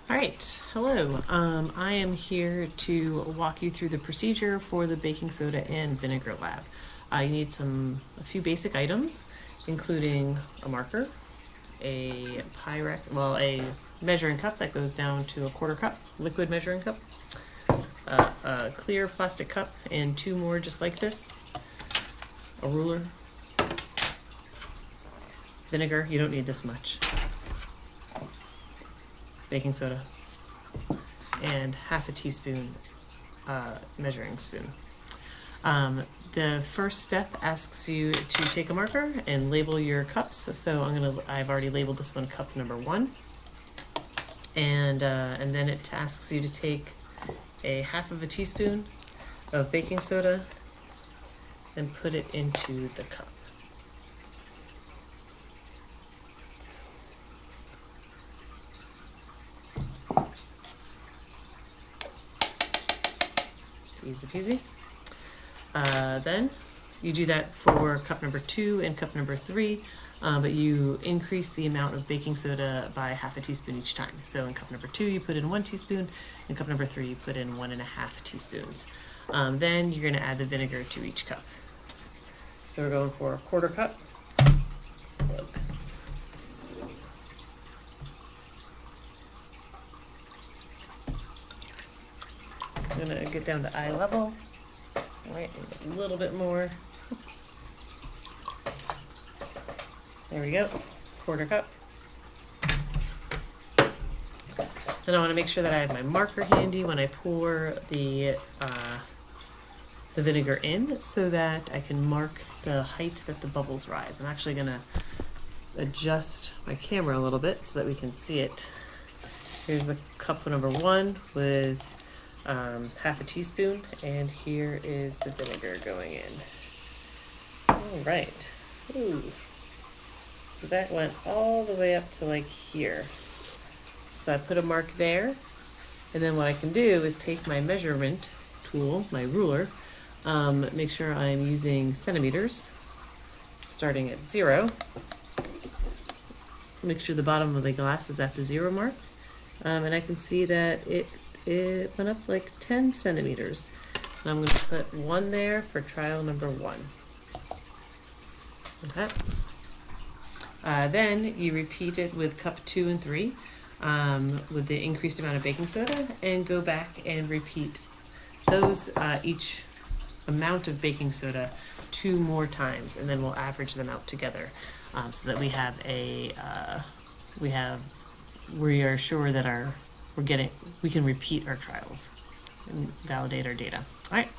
All right, hello. I am here to walk you through the procedure for the baking soda and vinegar lab. You need a few basic items, including a marker, a a measuring cup that goes down to a quarter cup, liquid measuring cup, a clear plastic cup, and two more just like this, a ruler, vinegar. You don't need this much. Baking soda, and half a teaspoon measuring spoon. The first step asks you to take a marker and label your cups. So I've already labeled this one cup number 1, and then it asks you to take a half of a teaspoon of baking soda and put it into the cup. Easy peasy. Then you do that for cup number 2 and cup number 3, but you increase the amount of baking soda by half a teaspoon each time. So in cup number 2 you put in 1 teaspoon, in cup number 3 you put in 1.5 teaspoons. Then you're going to add the vinegar to each cup. So we're going for a quarter cup. Look. I'm going to get down to eye level. All right, a little bit more. There we go, quarter cup. Then I want to make sure that I have my marker handy when I pour the vinegar in so that I can mark the height that the bubbles rise. I'm actually going to adjust my camera a little bit so that we can see it. Here's the cup number 1 with half a teaspoon, and here is the vinegar going in. All right. Ooh. So that went all the way up to like here. So I put a mark there, and then what I can do is take my measurement tool, my ruler, make sure I'm using centimeters, starting at 0. Make sure the bottom of the glass is at the 0 mark, and I can see that it went up like 10 centimeters. And I'm going to put 1 there for trial number 1. Okay. Then you repeat it with cup 2 and 3 with the increased amount of baking soda, and go back and repeat those each amount of baking soda 2 more times, and then we'll average them out together so that we are sure that we can repeat our trials and validate our data. All right,